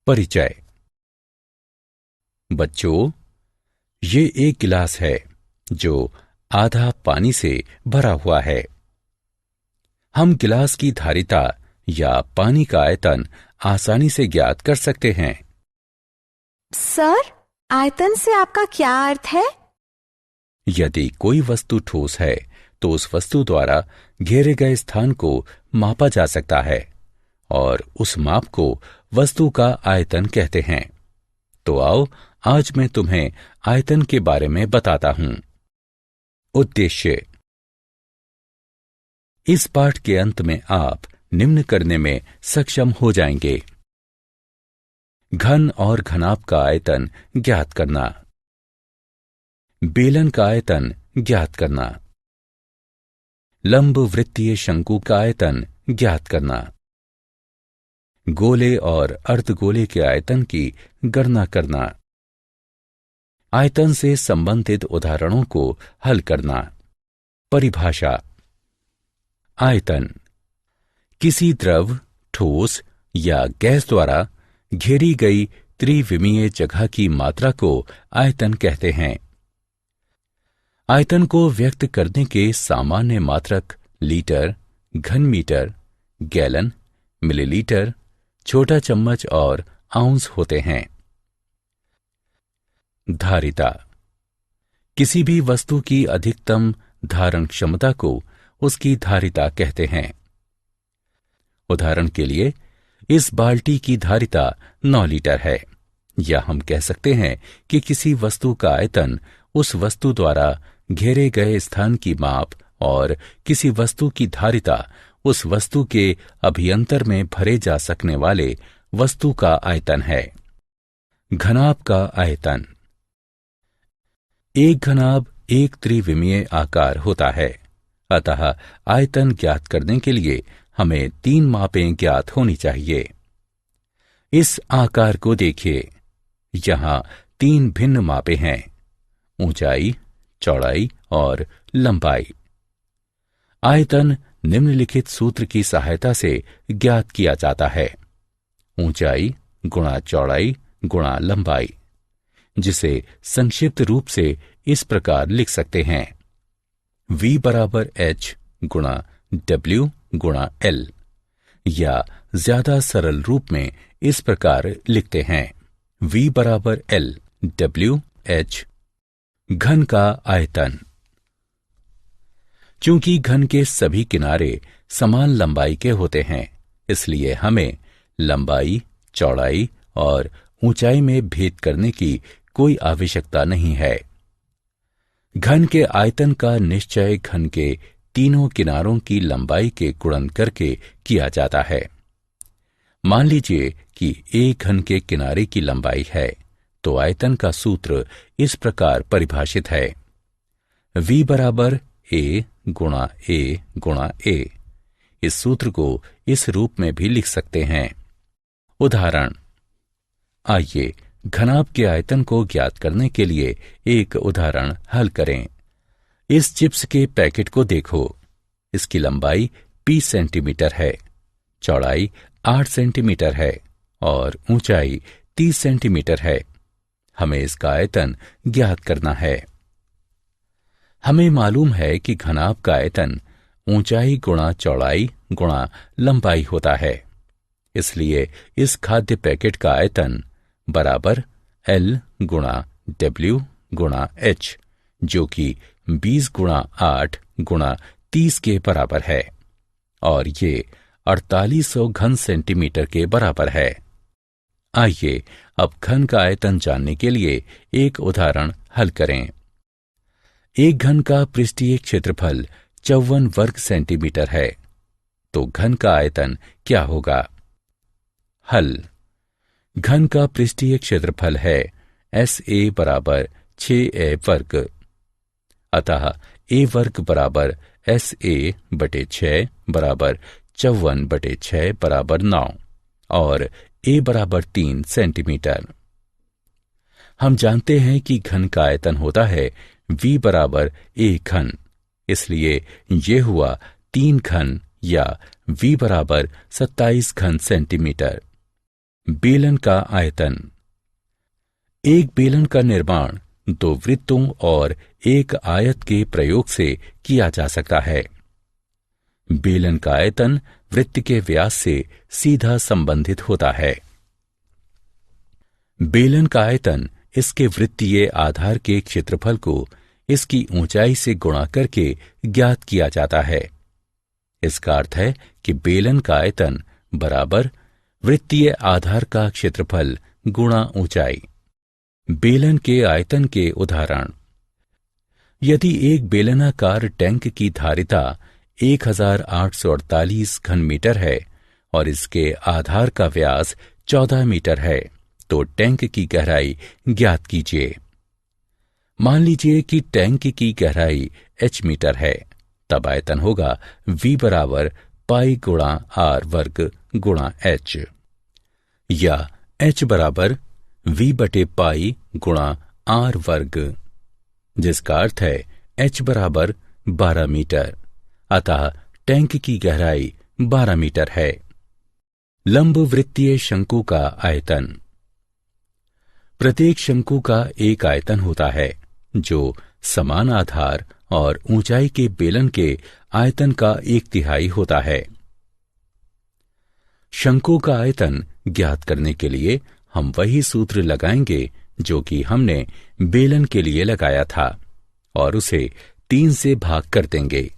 परिचय। बच्चों, ये एक गिलास है जो आधा पानी से भरा हुआ है। हम गिलास की धारिता या पानी का आयतन आसानी से ज्ञात कर सकते हैं। सर, आयतन से आपका क्या अर्थ है? यदि कोई वस्तु ठोस है तो उस वस्तु द्वारा घेरे गए स्थान को मापा जा सकता है और उस माप को वस्तु का आयतन कहते हैं। तो आओ, आज मैं तुम्हें आयतन के बारे में बताता हूं। उद्देश्य। इस पाठ के अंत में आप निम्न करने में सक्षम हो जाएंगे: घन और घनाभ का आयतन ज्ञात करना, बेलन का आयतन ज्ञात करना, लंब वृत्तीय शंकु का आयतन ज्ञात करना, गोले और अर्धगोले के आयतन की गणना करना, आयतन से संबंधित उदाहरणों को हल करना। परिभाषा। आयतन किसी द्रव, ठोस या गैस द्वारा घेरी गई त्रिविमीय जगह की मात्रा को आयतन कहते हैं। आयतन को व्यक्त करने के सामान्य मात्रक लीटर, घन मीटर, गैलन, मिलीलीटर, छोटा चम्मच और आउंस होते हैं। धारिता किसी भी वस्तु की अधिकतम धारण क्षमता को उसकी धारिता कहते हैं। उदाहरण के लिए, इस बाल्टी की धारिता 9 लीटर है, या हम कह सकते हैं कि किसी वस्तु का आयतन उस वस्तु द्वारा घेरे गए स्थान की माप और किसी वस्तु की धारिता उस वस्तु के अभियंतर में भरे जा सकने वाले वस्तु का आयतन है। घनाभ का आयतन। एक घनाभ एक त्रिविमीय आकार होता है, अतः आयतन ज्ञात करने के लिए हमें 3 मापें ज्ञात होनी चाहिए। इस आकार को देखिए। यहां 3 भिन्न मापें हैं: ऊंचाई, चौड़ाई और लंबाई। आयतन निम्नलिखित सूत्र की सहायता से ज्ञात किया जाता है: ऊंचाई गुणा चौड़ाई गुणा लंबाई, जिसे संक्षिप्त रूप से इस प्रकार लिख सकते हैं: V बराबर H गुणा W गुणा L, या ज्यादा सरल रूप में इस प्रकार लिखते हैं: V बराबर L W H। घन का आयतन। चूंकि घन के सभी किनारे समान लंबाई के होते हैं, इसलिए हमें लंबाई, चौड़ाई और ऊंचाई में भेद करने की कोई आवश्यकता नहीं है। घन के आयतन का निश्चय घन के तीनों किनारों की लंबाई के गुणन करके किया जाता है। मान लीजिए कि एक घन के किनारे की लंबाई है, तो आयतन का सूत्र इस प्रकार परिभाषित है: V बराबर A गुणा A गुणा A। इस सूत्र को इस रूप में भी लिख सकते हैं। उदाहरण। आइए घनाभ के आयतन को ज्ञात करने के लिए एक उदाहरण हल करें। इस चिप्स के पैकेट को देखो। इसकी लंबाई 20 सेंटीमीटर है, चौड़ाई 8 सेंटीमीटर है और ऊंचाई 30 सेंटीमीटर है। हमें इसका आयतन ज्ञात करना है। हमें मालूम है कि घनाभ का आयतन ऊंचाई गुणा चौड़ाई गुणा लंबाई होता है, इसलिए इस खाद्य पैकेट का आयतन बराबर L गुणा W गुणा H, जो कि 20 गुणा 8 गुणा 30 के बराबर है, और ये 4800 घन सेंटीमीटर के बराबर है। आइए अब घन का आयतन जानने के लिए एक उदाहरण हल करें। एक घन का पृष्ठीय क्षेत्रफल 54 वर्ग सेंटीमीटर है, तो घन का आयतन क्या होगा? हल। घन का पृष्ठीय क्षेत्रफल है SA बराबर 6A वर्ग, अतः A वर्ग बराबर SA बटे 6 बराबर 54 बटे 6 बराबर 9 और A बराबर 3 सेंटीमीटर। हम जानते हैं कि घन का आयतन होता है V बराबर A घन, इसलिए ये हुआ 3 घन या V बराबर 27 घन सेंटीमीटर। बेलन का आयतन। एक बेलन का निर्माण दो वृत्तों और एक आयत के प्रयोग से किया जा सकता है। बेलन का आयतन वृत्त के व्यास से सीधा संबंधित होता है। बेलन का आयतन इसके वृत्तीय आधार के क्षेत्रफल को इसकी ऊंचाई से गुणा करके ज्ञात किया जाता है। इसका अर्थ है कि बेलन का आयतन बराबर वृत्तीय आधार का क्षेत्रफल गुणा ऊंचाई। बेलन के आयतन के उदाहरण। यदि एक बेलनाकार टैंक की धारिता 1848 घन मीटर है और इसके आधार का व्यास 14 मीटर है, तो टैंक की गहराई ज्ञात कीजिए। मान लीजिए कि टैंक की गहराई h मीटर है, तब आयतन होगा V बराबर पाई गुणा R वर्ग गुणा h, या h बराबर V बटे पाई गुणा R वर्ग, जिसका अर्थ है h बराबर 12 मीटर। अतः टैंक की गहराई 12 मीटर है। लंब वृत्तीय शंकु का आयतन। प्रत्येक शंकु का एक आयतन होता है जो समान आधार और ऊंचाई के बेलन के आयतन का 1/3 होता है। शंकु का आयतन ज्ञात करने के लिए हम वही सूत्र लगाएंगे जो कि हमने बेलन के लिए लगाया था और उसे 3 से भाग कर देंगे।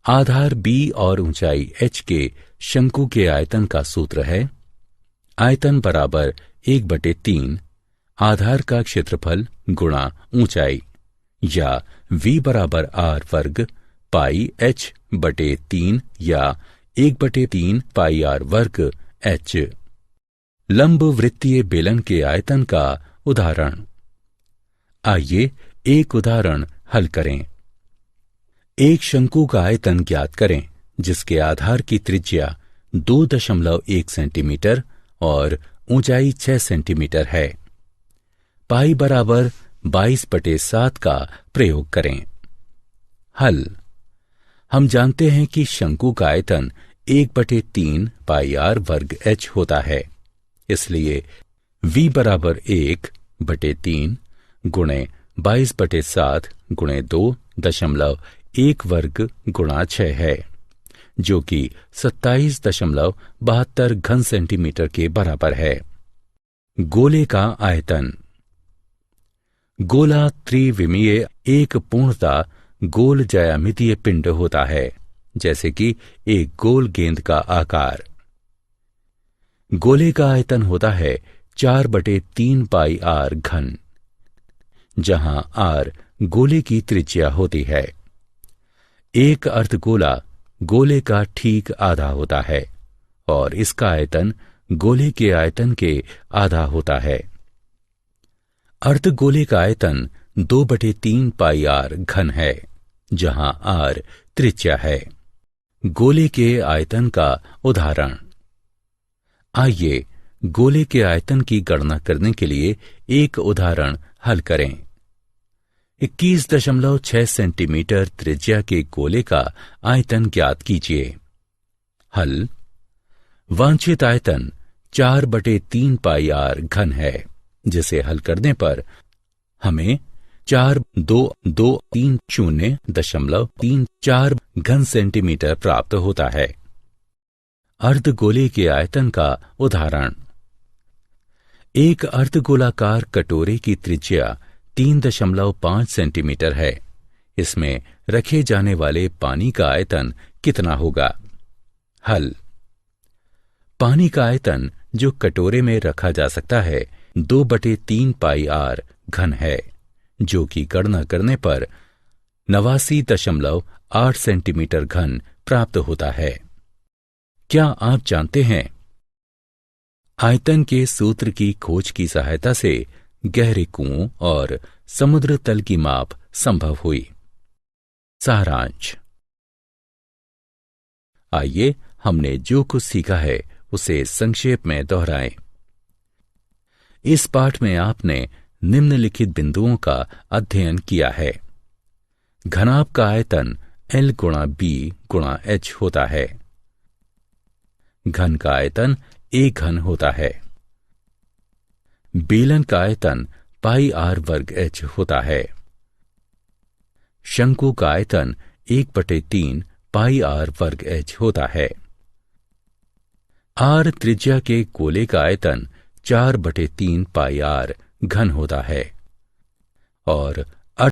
आधार b और ऊंचाई h के शंकु के आयतन का सूत्र है आयतन बराबर 1/3 आधार का क्षेत्रफल गुणा ऊंचाई, या v बराबर r वर्ग पाई h बटे 3 या 1/3 पाई r वर्ग h। लंब वृत्तीय बेलन के आयतन का उदाहरण। आइए एक उदाहरण हल करें। एक शंकु का आयतन ज्ञात करें जिसके आधार की त्रिज्या 2.1 सेंटीमीटर और ऊंचाई 6 सेंटीमीटर है। पाई बराबर 22/7 का प्रयोग करें। हल। हम जानते हैं कि शंकु का आयतन 1/3 पाई r वर्ग h होता है, इसलिए v बराबर 1/3 गुणे 22/7 गुणे 2.1 वर्ग गुणा 6 है, जो कि 27.72 घन सेंटीमीटर के बराबर है। गोले का आयतन। गोला त्रिविमीय एक पूर्णतः गोल ज्यामितीय पिंड होता है, जैसे कि एक गोल गेंद का आकार। गोले का आयतन होता है 4/3 पाई r घन, जहां r गोले की त्रिज्या होती है। एक अर्धगोला गोले का ठीक आधा होता है और इसका आयतन गोले के आयतन के आधा होता है। अर्धगोले का आयतन 2/3 पाई r घन है, जहां r त्रिज्या है। गोले के आयतन का उदाहरण। आइए गोले के आयतन की गणना करने के लिए एक उदाहरण हल करें। 21.6 सेंटीमीटर त्रिज्या के गोले का आयतन ज्ञात कीजिए। हल। वांछित आयतन 4/3 पाई r घन है, जिसे हल करने पर हमें 4230.34 घन सेंटीमीटर प्राप्त होता है। अर्धगोले के आयतन का उदाहरण। एक अर्धगोलाकार कटोरे की त्रिज्या 3.5 सेंटीमीटर है। इसमें रखे जाने वाले पानी का आयतन कितना होगा? हल। पानी का आयतन जो कटोरे में रखा जा सकता है 2/3 पाई r घन है, जो कि गणना करने पर 89.8 सेंटीमीटर घन प्राप्त होता है। क्या आप जानते हैं? आयतन के सूत्र की खोज की सहायता से गहरे कुओं और समुद्र तल की माप संभव हुई। सारांश। आइए हमने जो कुछ सीखा है उसे संक्षेप में दोहराएं। इस पाठ में आपने निम्नलिखित बिंदुओं का अध्ययन किया है। घनाभ का आयतन L गुणा B गुणा H होता है। घन का आयतन A घन होता है। बेलन का आयतन पाई आर वर्ग एच होता है। शंकु का आयतन 1/3 पाई आर वर्ग एच होता है। आर त्रिज्या के गोले का आयतन 4/3 पाई आर घन होता है और